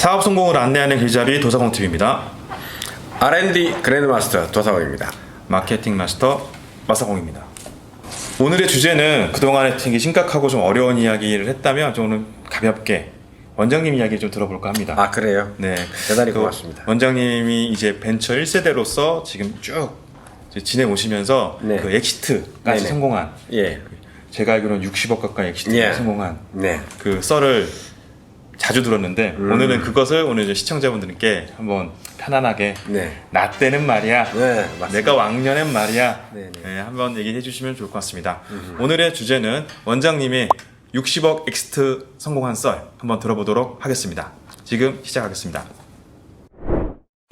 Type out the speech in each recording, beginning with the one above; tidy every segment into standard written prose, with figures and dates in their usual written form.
사업 성공을 안내하는 길잡이 도사공TV입니다. R&D 그랜드마스터 도사공입니다. 마케팅 마스터 마사공입니다. 오늘의 주제는 그동안에 되게 심각하고 좀 어려운 이야기를 했다면 저는 가볍게 원장님 이야기 좀 들어볼까 합니다. 아, 그래요? 네, 대단히 고맙습니다. 원장님이 이제 벤처 1세대로서 지금 쭉 지내오시면서 네. 그 엑시트까지 네네. 성공한, 예. 제가 알기로는 60억 가까이 엑시트 예. 성공한 네. 그 썰을 자주 들었는데 오늘은 그것을 오늘 이제 시청자분들께 한번 편안하게 네. 나 때는 말이야, 네, 맞습니다. 내가 왕년엔 말이야, 네네. 네, 한번 얘기해 주시면 좋을 것 같습니다. 오늘의 주제는 원장님의 60억 엑시트 성공한 썰 한번 들어보도록 하겠습니다. 지금 시작하겠습니다.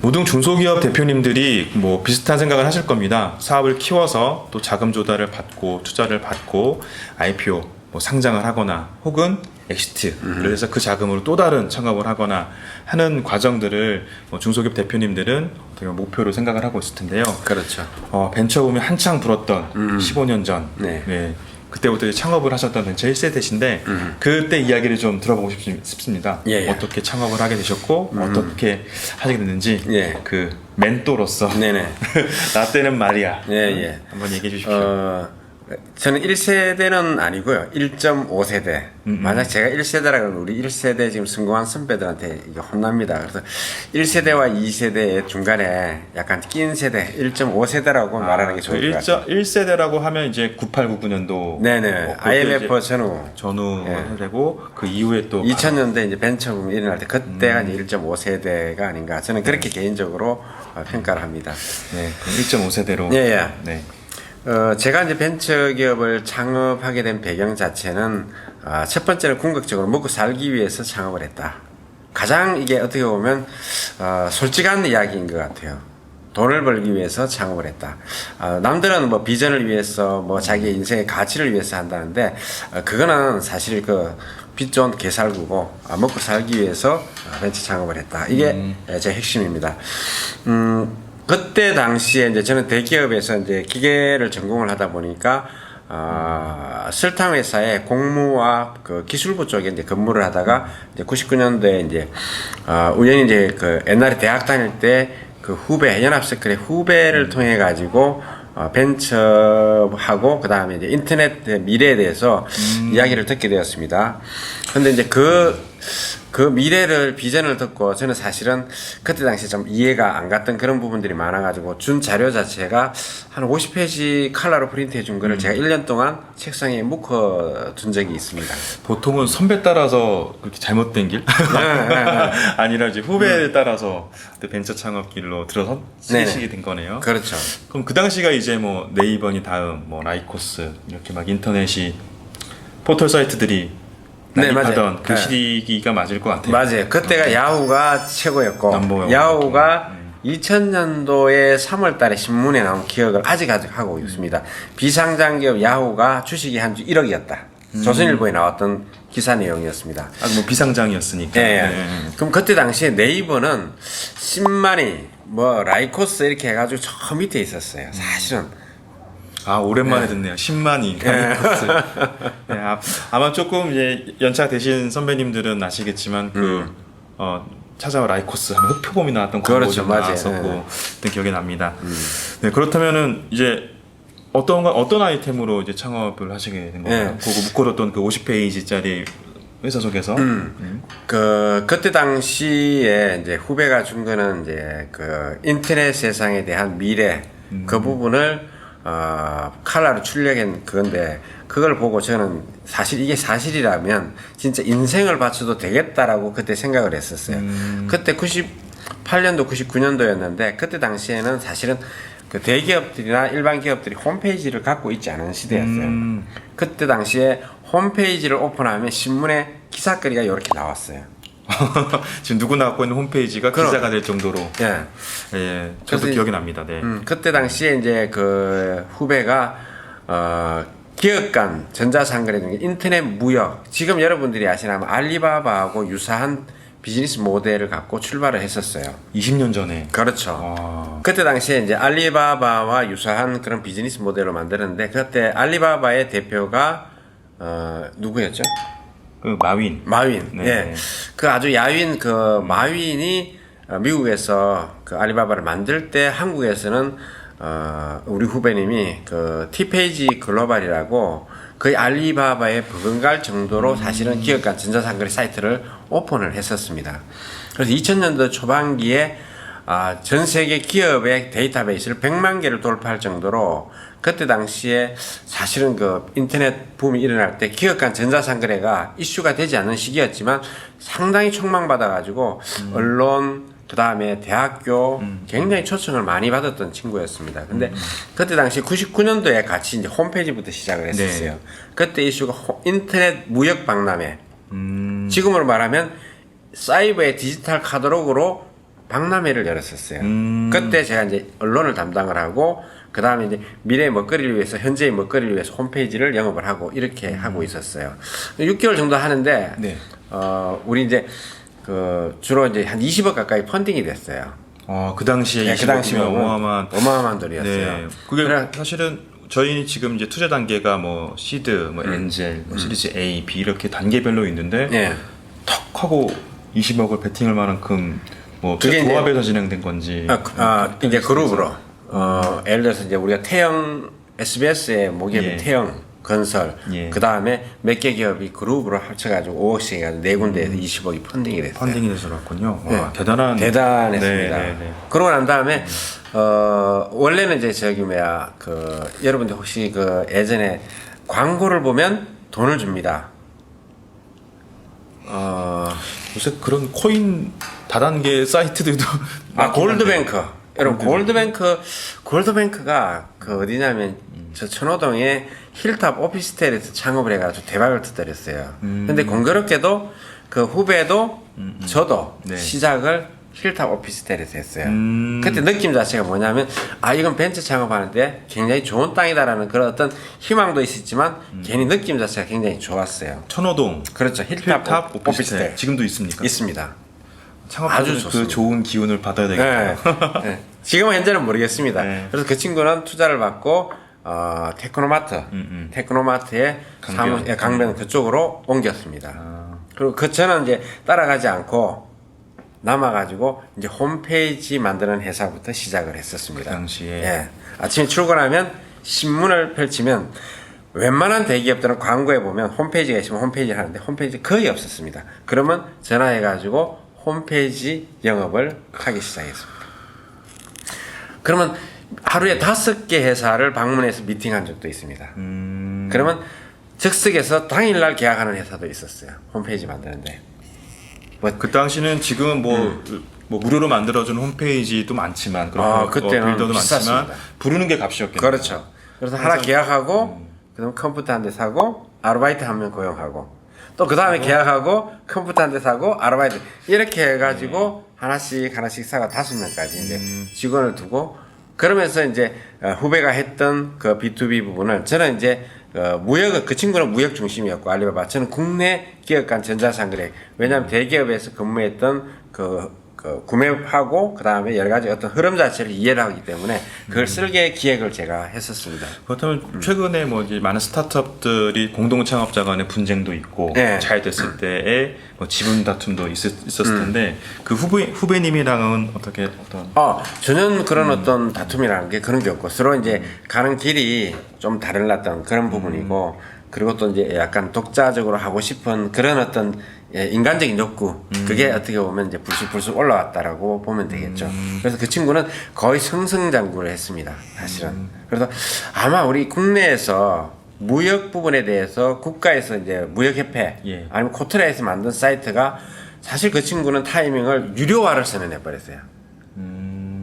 모든 중소기업 대표님들이 뭐 비슷한 생각을 하실 겁니다. 사업을 키워서 또 자금 조달을 받고 투자를 받고 IPO 뭐 상장을 하거나 혹은 엑시트를 해서 그 자금으로 또 다른 창업을 하거나 하는 과정들을 뭐 중소기업 대표님들은 어떻게 목표로 생각을 하고 있을 텐데요. 그렇죠. 벤처붐이 한창 불었던 15년 전, 네. 그때부터 이제 창업을 하셨던 벤처 1세대신데 그때 이야기를 좀 들어보고 싶습니다. 예. 어떻게 창업을 하게 되셨고 어떻게 하시게 됐는지 예. 그 멘토로서 네네. 나 때는 말이야. 예. 한번 얘기해 주십시오. 저는 1세대는 아니고요. 1.5세대. 만약 제가 1세대라 그러면 우리 1세대 지금 성공한 선배들한테 이게 혼납니다. 그래서 1세대와 2세대의 중간에 약간 낀 세대, 1.5세대라고 말하는 게 좋을 것 같아요. 1세대라고 하면 이제 98, 99년도 네네. IMF 전후. 세대고 그 이후에 또 2000년대 이제 벤처붐이 일어날 때 그때가 이제 1.5세대가 아닌가. 저는 그렇게 개인적으로 평가를 합니다. 네, 1.5세대로. 예. 네. 제가 이제 벤처기업을 창업하게 된 배경 자체는 첫 번째는 궁극적으로 먹고 살기 위해서 창업을 했다. 가장 이게 어떻게 보면 솔직한 이야기인 것 같아요. 돈을 벌기 위해서 창업을 했다. 남들은 뭐 비전을 위해서 뭐 자기의 인생의 가치를 위해서 한다는데 그거는 사실 그 빚 좋은 개살구고 먹고 살기 위해서 벤처 창업을 했다. 이게 제 핵심입니다. 그때 당시에 이제 저는 대기업에서 이제 기계를 전공을 하다 보니까 설탕 회사의 공무와 그 기술부 쪽에 이제 근무를 하다가 이제 99년도에 이제 우연히 이제 그 옛날에 대학 다닐 때 그 후배 연합서클의 후배를 통해 가지고 벤처하고 그 다음에 이제 인터넷 미래에 대해서 이야기를 듣게 되었습니다. 근데 이제 그 미래를 비전을 듣고 저는 사실은 그때 당시에 좀 이해가 안 갔던 그런 부분들이 많아가지고 준 자료 자체가 한 50페이지 칼라로 프린트해 준 거를 제가 1년 동안 책상에 묶어 둔 적이 있습니다. 보통은 선배 따라서 그렇게 잘못된 길? 아니라 이제 후배에 따라서 벤처 창업 길로 들어서 쓰시게 된 거네요. 그렇죠. 그럼 그 당시가 이제 뭐 네이버니 다음 뭐 라이코스 이렇게 막 인터넷이 포털 사이트들이 하던 그 시기가 맞을 것 같아요. 맞아요. 그때가 야후가 최고였고 넘버원. 야후가 2000년도에 3월 달에 신문에 나온 기억을 아직 하고 있습니다. 비상장 기업 야후가 주식이 한 주 1억이었다. 조선일보에 나왔던 기사 내용이었습니다. 뭐 비상장이었으니까. 네. 그럼 그때 당시에 네이버는 10만이 뭐 라이코스 이렇게 해가지고 저 밑에 있었어요. 사실은. 오랜만에 듣네요. 10만이. 네, 아마 조금 이제 연차 되신 선배님들은 아시겠지만 찾아와 라이코스 하면 흑표범이 나왔던 광고 그렇죠, 좀 맞아요. 나왔었고 그때 기억이 납니다. 네, 그렇다면은 이제 어떤 아이템으로 이제 창업을 하시게 된 건가요? 그거 묶어뒀던 그 50페이지짜리 회사 속에서. 그때 당시에 이제 후배가 준 거는 이제 그 인터넷 세상에 대한 미래 그 부분을 칼라로 출력한 그건데 그걸 보고 저는 사실 이게 사실이라면 진짜 인생을 바쳐도 되겠다라고 그때 생각을 했었어요. 그때 98년도 99년도였는데 그때 당시에는 사실은 그 대기업들이나 일반 기업들이 홈페이지를 갖고 있지 않은 시대였어요. 그때 당시에 홈페이지를 오픈하면 신문에 기사거리가 이렇게 나왔어요. 지금 누구나 갖고 있는 홈페이지가 기사가 될 정도로. 예. 저도 기억이 납니다. 네. 그때 당시에 이제 그 후배가 기업 간 전자상거래 중에 인터넷 무역, 지금 여러분들이 아시나면 알리바바하고 유사한 비즈니스 모델을 갖고 출발을 했었어요. 20년 전에. 그렇죠. 그때 당시에 이제 알리바바와 유사한 그런 비즈니스 모델을 만들었는데 그때 알리바바의 대표가 누구였죠? 그 마윈. 네. 예. 그 아주 야윈 그 마윈이 미국에서 그 알리바바를 만들 때 한국에서는 우리 후배님이 그 티페이지 글로벌이라고 거의 알리바바에 버금갈 정도로 사실은 기업 간 전자상거래 사이트를 오픈을 했었습니다. 그래서 2000년도 초반기에 전 세계 기업의 데이터베이스를 100만 개를 돌파할 정도로 그때 당시에 사실은 그 인터넷 붐이 일어날 때 기업 간 전자상거래가 이슈가 되지 않는 시기였지만 상당히 촉망받아가지고 언론 그 다음에 대학교 굉장히 초청을 많이 받았던 친구였습니다. 근데 그때 당시 99년도에 같이 이제 홈페이지부터 시작을 했었어요. 네. 그때 이슈가 인터넷 무역 박람회. 지금으로 말하면 사이버의 디지털 카탈로그로 박람회를 열었었어요. 그때 제가 이제 언론을 담당을 하고 그 다음에 이제 미래의 먹거리를 위해서 현재의 먹거리를 위해서 홈페이지를 영업을 하고 이렇게 하고 있었어요. 6개월 정도 하는데 네. 우리 이제 그 주로 이제 한 20억 가까이 펀딩이 됐어요. 그 당시에 네, 그 당시면 어마어마한 돈이었어요. 네. 그게 사실은 저희 지금 이제 투자 단계가 뭐 시드, 뭐 엔젤, 뭐 시리즈 A, B 이렇게 단계별로 있는데 네. 턱 하고 20억을 베팅할 만큼 뭐 그게 조합에서 진행된 건지 이제 그룹으로 예를 들어서 이제 우리가 태영 SBS의 모기업인 예. 태영 건설 예. 그 다음에 몇 개 기업이 그룹으로 합쳐가지고 5억씩 해가지고 네 군데에서 20억이 펀딩이 됐어요. 펀딩이 돼서 그렇군요. 네. 와, 대단했습니다. 네. 그러고 난 다음에 원래는 이제 저기 뭐야 그 여러분들 혹시 그 예전에 광고를 보면 돈을 줍니다. 요새 그런 코인 다단계 사이트들도 골드뱅크. 여러분 골드뱅크가 그 어디냐면 저 천호동에 힐탑 오피스텔에서 창업을 해가지고 대박을 터뜨렸어요. 근데 공교롭게도 그 후배도 저도 네. 시작을 힐탑 오피스텔에서 했어요. 그때 느낌 자체가 뭐냐면 이건 벤처 창업하는데 굉장히 좋은 땅이다라는 그런 어떤 희망도 있었지만 괜히 느낌 자체가 굉장히 좋았어요. 천호동 그렇죠. 힐탑 오피스텔 지금도 있습니까? 있습니다. 창업하는 아주 그 좋습니다. 좋은 기운을 받아야 되겠다. 네. 지금은 현재는 모르겠습니다. 네. 그래서 그 친구는 투자를 받고 테크노마트의 강변 그쪽으로 옮겼습니다. 그리고 저는 이제 따라가지 않고 남아가지고 이제 홈페이지 만드는 회사부터 시작을 했었습니다. 그 당시에. 예. 아침에 출근하면 신문을 펼치면 웬만한 대기업들은 광고에 보면 홈페이지가 있으면 홈페이지를 하는데 홈페이지 거의 없었습니다. 그러면 전화해가지고 홈페이지 영업을 하기 시작했습니다. 그러면 하루에 5개 회사를 방문해서 미팅한 적도 있습니다. 그러면 즉석에서 당일날 계약하는 회사도 있었어요. 홈페이지 만드는데. 그 당시는 지금은 뭐 무료로 만들어준 홈페이지도 많지만 그런 그때는 빌더도 비쌌습니다. 많지만 부르는 게 값이었겠네요. 그렇죠. 그래서 하나 계약하고 그다음 컴퓨터 한 대 사고 아르바이트 한 명 고용하고 또 그 다음에 계약하고 컴퓨터 한 대 사고 아르바이트 이렇게 해가지고 하나씩 사가 5명까지 이제 직원을 두고 그러면서 이제 후배가 했던 그 B2B 부분을 저는 이제 그 친구는 무역 중심이었고 알리바바 저는 국내 기업 간 전자상거래 왜냐하면 대기업에서 근무했던 그 구매하고 그 다음에 여러 가지 어떤 흐름 자체를 이해를 하기 때문에 그걸 쓸게 기획을 제가 했었습니다. 그렇다면 최근에 뭐 이제 많은 스타트업들이 공동 창업자 간의 분쟁도 있고 네. 잘 됐을 때의 뭐 지분 다툼도 있었을 텐데 그 후배님이랑은 어떤 전혀 그런 어떤 다툼이라는 게 그런 게 없고 서로 이제 가는 길이 좀 다르었던 그런 부분이고 그리고 또 이제 약간 독자적으로 하고 싶은 그런 어떤 인간적인 욕구 그게 어떻게 보면 이제 불쑥불쑥 올라왔다라고 보면 되겠죠. 그래서 그 친구는 거의 승승장구를 했습니다. 사실은. 그래서 아마 우리 국내에서 무역 부분에 대해서 국가에서 이제 무역협회 아니면 코트라에서 만든 사이트가 사실 그 친구는 타이밍을 유료화를 선언해 버렸어요.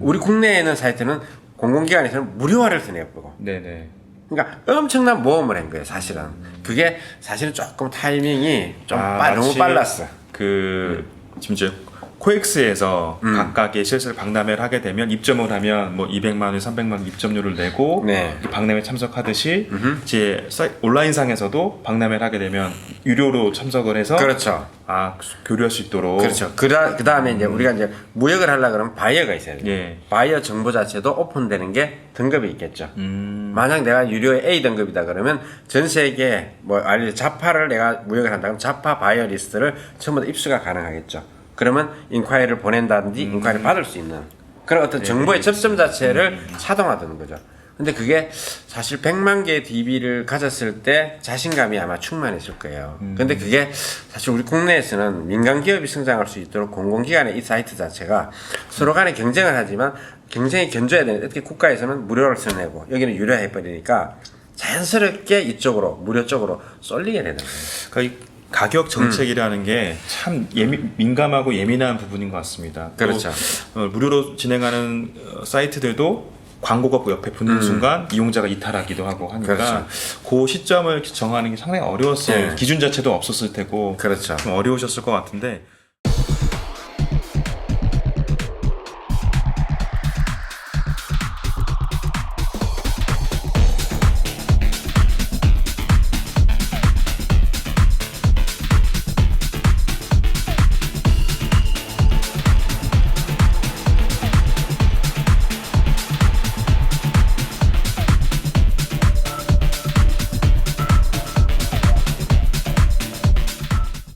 우리 국내에 있는 사이트는 공공기관에서는 무료화를 선언해 버리고. 네네. 그러니까 엄청난 모험을 한 거예요, 사실은. 그게 사실은 조금 타이밍이 좀 너무 빨랐어. 지금 이제 코엑스에서 각각의 실습 박람회를 하게 되면 입점을 하면 뭐 200만 원, 300만 원 입점료를 내고 네. 박람회 참석하듯이 이제 온라인상에서도 박람회를 하게 되면 유료로 참석을 해서 그렇죠. 교류할 수 있도록 그렇죠. 그 다음에 이제 우리가 이제 무역을 하려고 그러면 바이어가 있어야 돼요. 예. 바이어 정보 자체도 오픈되는 게 등급이 있겠죠. 만약 내가 유료의 A 등급이다 그러면 전 세계 뭐 자파를 내가 무역을 한다 그러면 자파 바이어 리스트를 전부 다 입수가 가능하겠죠. 그러면 인콰이를 보낸다든지 인콰이를 받을 수 있는 그런 어떤 정보의 접점 자체를 차동화되는 거죠. 근데 그게 사실 100만 개의 DB를 가졌을 때 자신감이 아마 충만했을 거예요. 근데 그게 사실 우리 국내에서는 민간 기업이 성장할 수 있도록 공공기관의 이 사이트 자체가 서로 간에 경쟁을 하지만 경쟁이 견줘야 되는데 어떻게 국가에서는 무료를 써내고 여기는 유료해버리니까 자연스럽게 이쪽으로 무료 쪽으로 쏠리게 되는 거예요. 그러니까 이 가격 정책이라는 게 참 민감하고 예민한 부분인 것 같습니다. 그렇죠. 또, 무료로 진행하는 사이트들도 광고가 옆에 붙는 순간 이용자가 이탈하기도 하고 하니까 그렇죠. 그 시점을 정하는 게 상당히 어려웠어요. 네. 기준 자체도 없었을 테고 그렇죠. 좀 어려우셨을 것 같은데